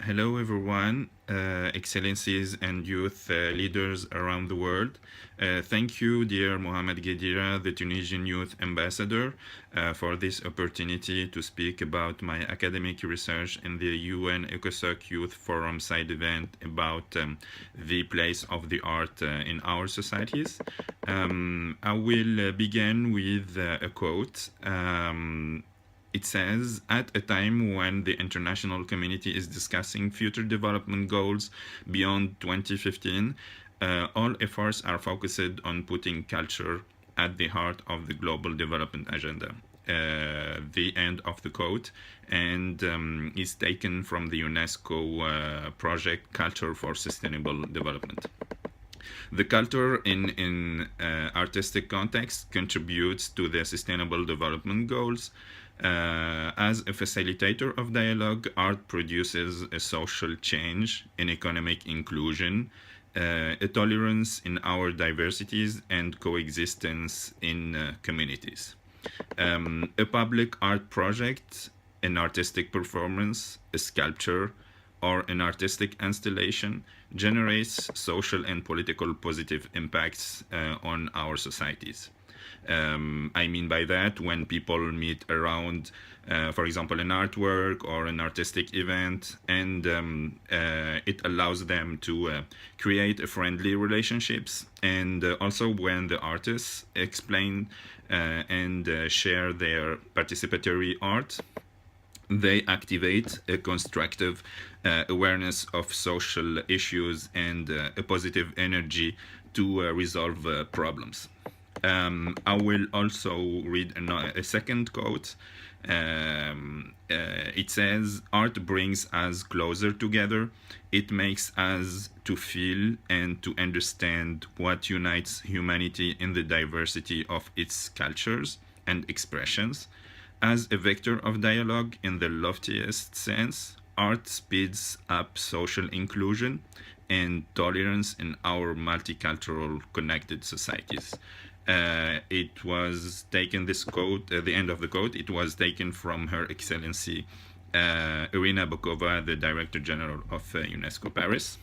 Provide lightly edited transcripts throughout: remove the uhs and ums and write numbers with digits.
Hello, everyone, excellencies and youth leaders around the world. Thank you, dear Mohamed Ghedira, the Tunisian Youth Ambassador, for this opportunity to speak about my academic research in the UN ECOSOC Youth Forum side event about the place of the art in our societies. I will begin with a quote. It says, at a time when the international community is discussing future development goals beyond 2015, all efforts are focused on putting culture at the heart of the global development agenda. The end of the quote, and is taken from the UNESCO project Culture for Sustainable Development. The culture in artistic context contributes to the Sustainable Development Goals. As a facilitator of dialogue, art produces a social change, an economic inclusion, a tolerance in our diversities, and coexistence in communities. A public art project, an artistic performance, a sculpture, or an artistic installation generates social and political positive impacts on our societies. I mean by that, when people meet around, for example, an artwork or an artistic event, and it allows them to create friendly relationships, and also when the artists explain and share their participatory art, they activate a constructive awareness of social issues and a positive energy to resolve problems. I will also read a second quote. It says, art brings us closer together. It makes us to feel and to understand what unites humanity in the diversity of its cultures and expressions. As a vector of dialogue in the loftiest sense, art speeds up social inclusion and tolerance in our multicultural connected societies. It was taken, this quote, the end of the quote, it was taken from Her Excellency Irina Bokova, the Director General of UNESCO Paris.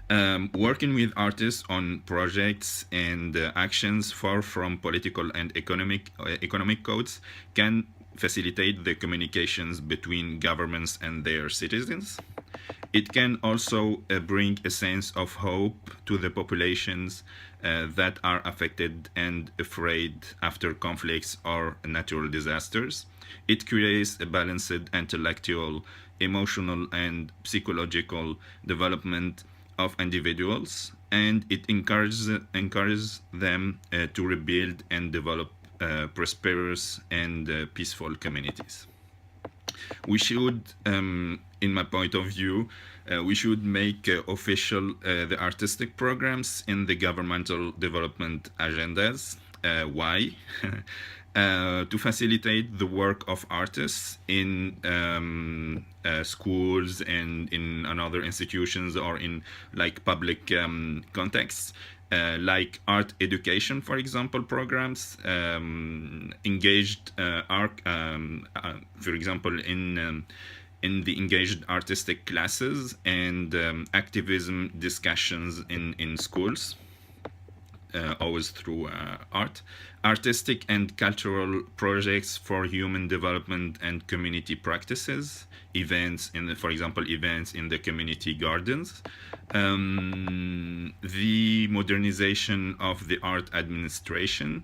Working with artists on projects and actions far from political and economic codes can facilitate the communications between governments and their citizens. It can also bring a sense of hope to the populations that are affected and afraid after conflicts or natural disasters. It creates a balanced intellectual, emotional, and psychological development of individuals, and it encourages them to rebuild and develop prosperous and peaceful communities. We should, in my point of view, we should make official the artistic programs in the governmental development agendas. Why? To facilitate the work of artists in schools and in another institutions or in like public contexts. Like art education, for example, programs, engaged art, for example, in the engaged artistic classes and activism discussions in schools, always through art. Artistic and cultural projects for human development and community practices, events for example, events in the community gardens. The modernization of the art administration,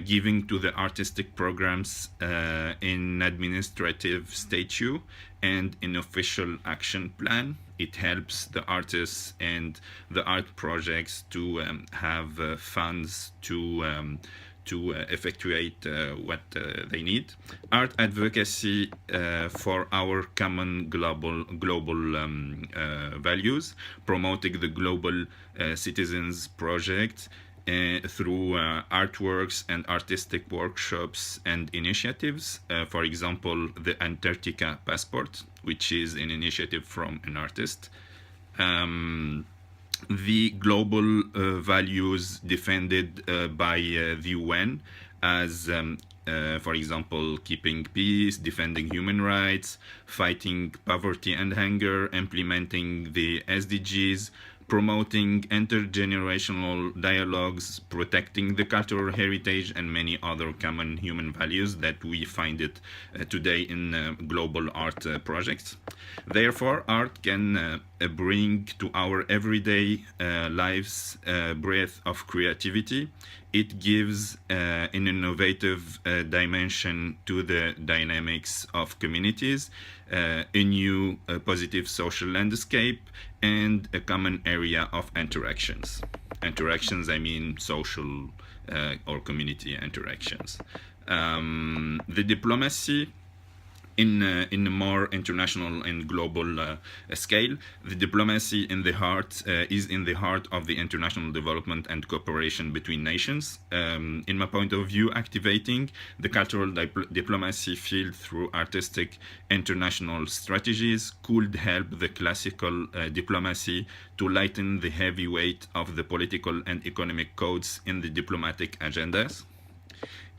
giving to the artistic programs an administrative statute and an official action plan. It helps the artists and the art projects to have funds to effectuate what they need. Art advocacy for our common global values, promoting the Global Citizens Project through artworks and artistic workshops and initiatives. For example, the Antarctica Passport, which is an initiative from an artist. The global values defended by the UN as for example, keeping peace, defending human rights, fighting poverty and hunger, implementing the SDGs, promoting intergenerational dialogues, protecting the cultural heritage, and many other common human values that we find it today in global art projects. Therefore, art can bring to our everyday lives a breath of creativity. It gives an innovative dimension to the dynamics of communities, a new positive social landscape, and a common area of interactions. Interactions, I mean social or community interactions. The diplomacy in a more international and global scale, the diplomacy in the heart is in the heart of the international development and cooperation between nations. In my point of view, activating the cultural diplomacy field through artistic international strategies could help the classical diplomacy to lighten the heavy weight of the political and economic codes in the diplomatic agendas.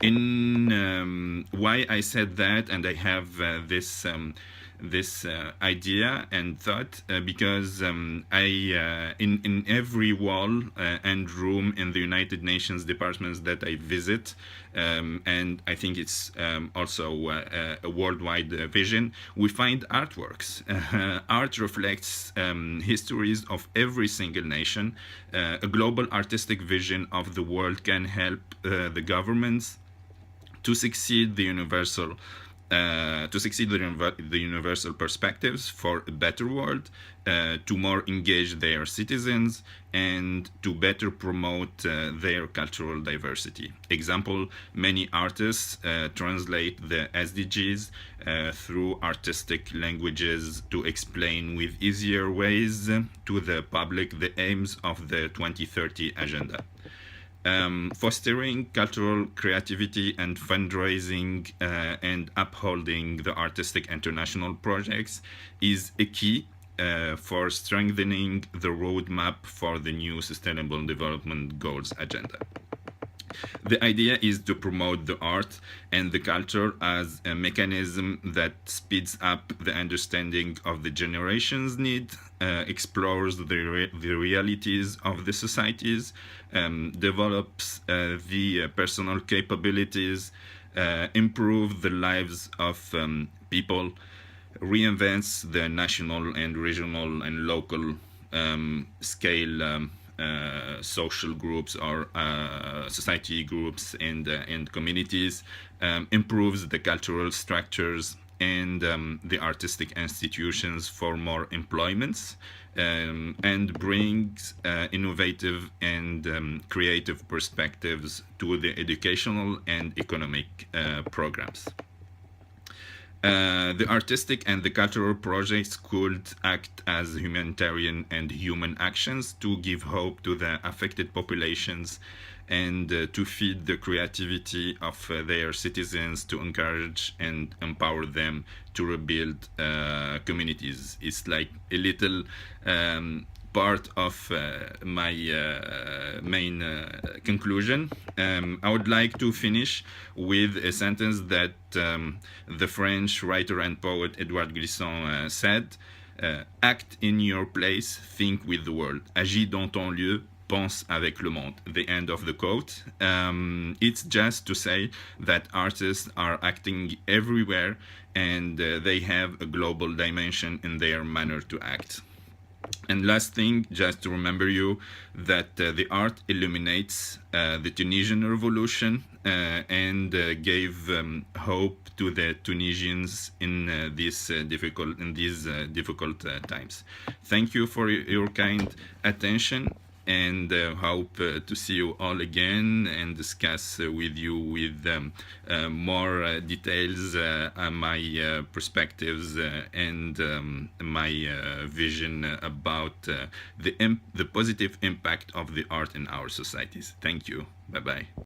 In why I said that, and I have this idea and thought because in every wall and room in the United Nations departments that I visit, and I think it's also a worldwide vision, we find artworks. Art reflects histories of every single nation. A global artistic vision of the world can help the governments to succeed the universal perspectives for a better world, to more engage their citizens, and to better promote their cultural diversity. Example, many artists translate the SDGs through artistic languages to explain with easier ways to the public the aims of the 2030 agenda. Fostering cultural creativity and fundraising and upholding the artistic international projects is a key for strengthening the roadmap for the new Sustainable Development Goals agenda. The idea is to promote the art and the culture as a mechanism that speeds up the understanding of the generation's need, explores the realities of the societies, develops the personal capabilities, improve the lives of people, reinvents the national and regional and local scale social groups or society groups and communities, improves the cultural structures and the artistic institutions for more employments, and brings innovative and creative perspectives to the educational and economic programs. The artistic and the cultural projects could act as humanitarian and human actions to give hope to the affected populations and to feed the creativity of their citizens, to encourage and empower them to rebuild communities. It's like a little part of my main conclusion. I would like to finish with a sentence that the French writer and poet Edouard Glissant said, act in your place, think with the world. Agis dans ton lieu, pense avec le monde. The end of the quote. It's just to say that artists are acting everywhere and they have a global dimension in their manner to act. And last thing, just to remember you that the art illuminates the Tunisian revolution and gave hope to the Tunisians in these difficult times. Thank you for your kind attention, and hope to see you all again and discuss with you with more details my perspectives and my vision about the positive impact of the art in our societies. Thank you. Bye-bye.